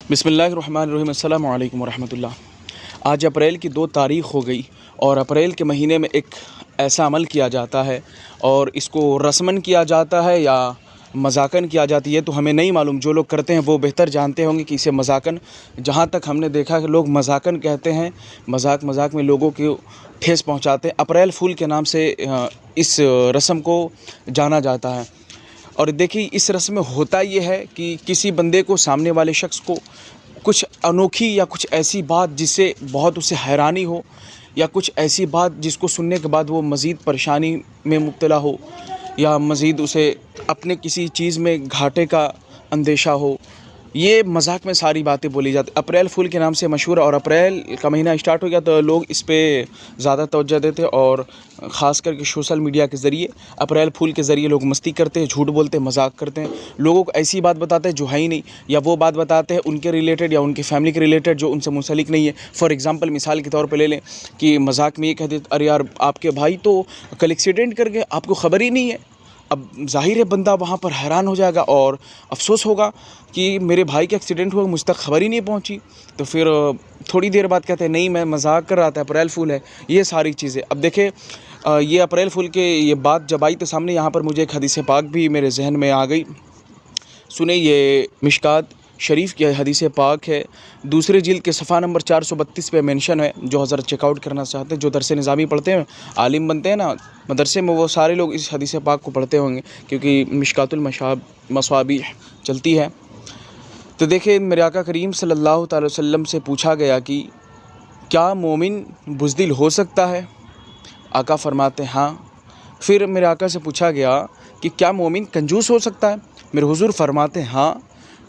بسم اللہ الرحمن الرحیم۔ السلام علیکم ورحمۃ اللہ۔ آج اپریل کی 2 تاریخ ہو گئی اور اپریل کے مہینے میں ایک ایسا عمل کیا جاتا ہے اور اس کو رسماً کیا جاتا ہے یا مذاقاً کیا جاتی ہے تو ہمیں نہیں معلوم۔ جو لوگ کرتے ہیں وہ بہتر جانتے ہوں گے کہ اسے مذاقاً، جہاں تک ہم نے دیکھا کہ لوگ مذاقاً کہتے ہیں، مذاق میں لوگوں کو ٹھیس پہنچاتے ہیں۔ اپریل فول کے نام سے اس رسم کو جانا جاتا ہے۔ اور دیکھیے اس رسم میں ہوتا یہ ہے کہ کسی بندے کو، سامنے والے شخص کو کچھ انوکھی یا کچھ ایسی بات جس سے بہت اسے حیرانی ہو، یا کچھ ایسی بات جس کو سننے کے بعد وہ مزید پریشانی میں مبتلا ہو، یا مزید اسے اپنے کسی چیز میں گھاٹے کا اندیشہ ہو، یہ مذاق میں ساری باتیں بولی جاتی۔ اپریل فول کے نام سے مشہور ہے اور اپریل کا مہینہ اسٹارٹ ہو گیا تو لوگ اس پہ زیادہ توجہ دیتے اور خاص کر کے سوشل میڈیا کے ذریعے اپریل فول کے ذریعے لوگ مستی کرتے ہیں، جھوٹ بولتے ہیں، مذاق کرتے ہیں، لوگوں کو ایسی بات بتاتے ہیں جو ہے ہی نہیں، یا وہ بات بتاتے ہیں ان کے ریلیٹڈ یا ان کی فیملی کے ریلیٹڈ جو ان سے منسلک نہیں ہے۔ فار ایگزامپل، مثال کے طور پہ لے لیں کہ مذاق میں یہ کہتے ارے یار آپ کے بھائی تو کل ایکسیڈنٹ کر گئے، آپ کو خبر ہی نہیں ہے۔ اب ظاہر ہے بندہ وہاں پر حیران ہو جائے گا اور افسوس ہوگا کہ میرے بھائی کا ایکسیڈنٹ ہوا، مجھ تک خبر ہی نہیں پہنچی۔ تو پھر تھوڑی دیر بعد کہتے ہیں نہیں میں مذاق کر رہا تھا، اپریل فول ہے، یہ ساری چیزیں۔ اب دیکھیں یہ اپریل فول کے یہ بات جب آئی تو سامنے یہاں پر مجھے ایک حدیث پاک بھی میرے ذہن میں آ گئی۔ سنیں، یہ مشکات شریف کی حدیث پاک ہے، دوسری جلد کے صفحہ نمبر 432 پہ مینشن ہے۔ جو حضرت چیک آؤٹ کرنا چاہتے ہیں، جو درس نظامی پڑھتے ہیں، عالم بنتے ہیں نا مدرسے میں، وہ سارے لوگ اس حدیث پاک کو پڑھتے ہوں گے کیونکہ مشکات المصابیح چلتی ہے۔ تو دیکھیں میرے آقا کریم صلی اللہ تعالی وسلم سے پوچھا گیا کہ کیا مومن بزدل ہو سکتا ہے؟ آقا فرماتے ہیں ہاں۔ پھر میرے آقا سے پوچھا گیا کہ کیا مومن کنجوس ہو سکتا ہے؟ میرے حضور فرماتے ہیں ہاں۔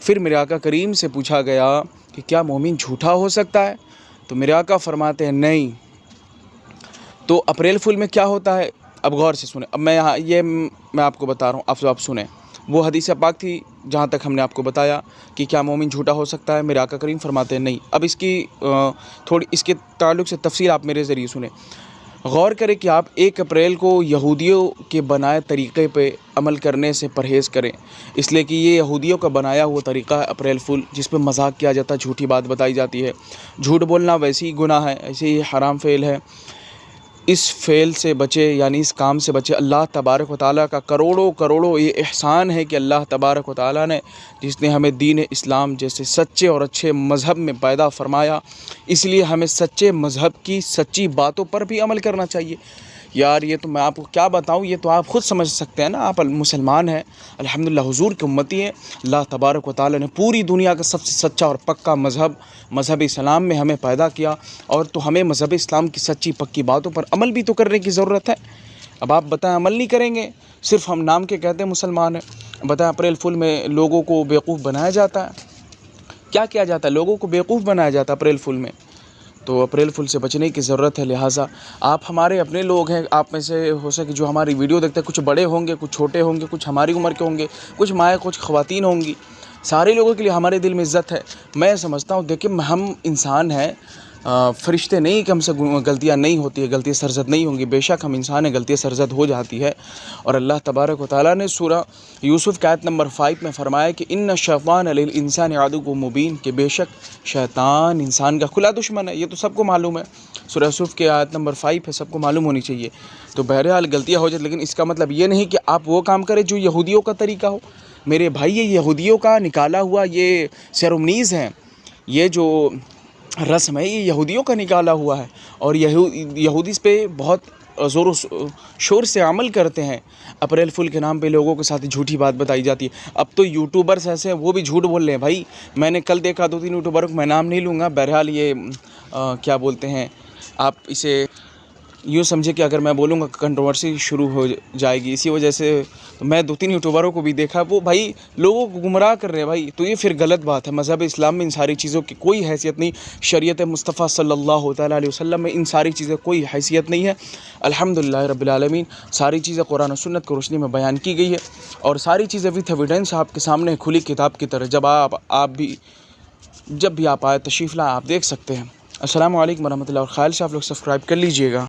پھر میرے آقا کریم سے پوچھا گیا کہ کیا مومن جھوٹا ہو سکتا ہے؟ تو میرے آقا فرماتے ہیں نہیں۔ تو اپریل فول میں کیا ہوتا ہے؟ اب غور سے سنیں، اب میں آپ کو بتا رہا ہوں، آپ سنیں۔ وہ حدیث پاک تھی جہاں تک ہم نے آپ کو بتایا کہ کیا مومن جھوٹا ہو سکتا ہے، میرے آقا کریم فرماتے ہیں نہیں۔ اب اس کی تھوڑی اس کے تعلق سے تفصیل آپ میرے ذریعے سنیں۔ غور کریں کہ آپ 1 اپریل کو یہودیوں کے بنائے طریقے پہ عمل کرنے سے پرہیز کریں، اس لیے کہ یہ یہودیوں کا بنایا ہوا طریقہ ہے اپریل فول، جس پہ مذاق کیا جاتا ہے، جھوٹی بات بتائی جاتی ہے۔ جھوٹ بولنا ویسے ہی گناہ ہے، ایسے ہی حرام فعل ہے۔ اس فعل سے بچے، یعنی اس کام سے بچے۔ اللہ تبارک و تعالیٰ کا کروڑوں یہ احسان ہے کہ اللہ تبارک و تعالیٰ نے، جس نے ہمیں دین اسلام جیسے سچے اور اچھے مذہب میں پیدا فرمایا، اس لیے ہمیں سچے مذہب کی سچی باتوں پر بھی عمل کرنا چاہیے۔ یار یہ تو میں آپ کو کیا بتاؤں، یہ تو آپ خود سمجھ سکتے ہیں نا، آپ مسلمان ہیں، الحمدللہ حضور کی امتی ہیں۔ اللہ تبارک و تعالیٰ نے پوری دنیا کا سب سے سچا اور پکا مذہب اسلام میں ہمیں پیدا کیا، اور تو ہمیں مذہب اسلام کی سچی پکی باتوں پر عمل بھی تو کرنے کی ضرورت ہے۔ اب آپ بتائیں عمل نہیں کریں گے، صرف ہم نام کے کہتے ہیں مسلمان ہیں۔ بتائیں اپریل فول میں لوگوں کو بیوقوف بنایا جاتا ہے، کیا کیا جاتا ہے؟ لوگوں کو بیوقوف بنایا جاتا ہے اپریل فول میں۔ تو اپریل فول سے بچنے کی ضرورت ہے، لہٰذا آپ ہمارے اپنے لوگ ہیں، آپ میں سے ہو سکے جو ہماری ویڈیو دیکھتے ہیں، کچھ بڑے ہوں گے، کچھ چھوٹے ہوں گے، کچھ ہماری عمر کے ہوں گے، کچھ مائیں، کچھ خواتین ہوں گی، سارے لوگوں کے لیے ہمارے دل میں عزت ہے۔ میں سمجھتا ہوں دیکھیں ہم انسان ہیں، فرشتے نہیں کہ ہم سے غلطیاں نہیں ہوتی ہیں، غلطیاں سرزد نہیں ہوں گی، بے شک ہم انسان ہیں، غلطیاں سرزد ہو جاتی ہے۔ اور اللہ تبارک و تعالیٰ نے سورہ یوسف کی آیت نمبر 5 میں فرمایا کہ ان الشیطان للانسان عدو مبین، کہ بے شک شیطان انسان کا کھلا دشمن ہے۔ یہ تو سب کو معلوم ہے، سورہ یوسف کی آیت نمبر 5 ہے، سب کو معلوم ہونی چاہیے۔ تو بہرحال غلطیاں ہو جاتی، لیکن اس کا مطلب یہ نہیں کہ آپ وہ کام کریں جو یہودیوں کا طریقہ ہو۔ میرے بھائی یہ یہودیوں کا نکالا ہوا یہ سیرومنیز ہیں، یہ جو رسم ہے یہ یہودیوں کا نکالا ہوا ہے، اور یہودی اس پہ بہت زور و شور سے عمل کرتے ہیں۔ اپریل فول کے نام پہ لوگوں کے ساتھ جھوٹی بات بتائی جاتی ہے۔ اب تو یوٹیوبرز ایسے ہیں وہ بھی جھوٹ بول رہے ہیں بھائی۔ میں نے کل دیکھا 2-3 یوٹیوبروں کو، میں نام نہیں لوں گا، بہرحال یہ کیا بولتے ہیں، آپ اسے یوں سمجھے کہ اگر میں بولوں گا کنٹروورسی شروع ہو جائے گی، اسی وجہ سے میں 2-3 یوٹیوبروں کو بھی دیکھا، وہ بھائی لوگوں کو گمراہ کر رہے ہیں بھائی۔ تو یہ پھر غلط بات ہے، مذہب اسلام میں ان ساری چیزوں کی کوئی حیثیت نہیں، شریعت مصطفیٰ صلی اللہ تعالیٰ علیہ وسلم میں ان ساری چیزیں کوئی حیثیت نہیں ہے۔ الحمدللہ رب العالمین، ساری چیزیں قرآن و سنت کی روشنی میں بیان کی گئی ہے، اور ساری چیزیں وتھ ایویڈنس آپ کے سامنے کھلی کتاب کی طرح، جب بھی آپ آئے تشریف لائیں، آپ دیکھ سکتے ہیں۔ السلام علیکم ورحمۃ اللہ، اور خیال سے آپ لوگ سبسکرائب کر لیجئے گا۔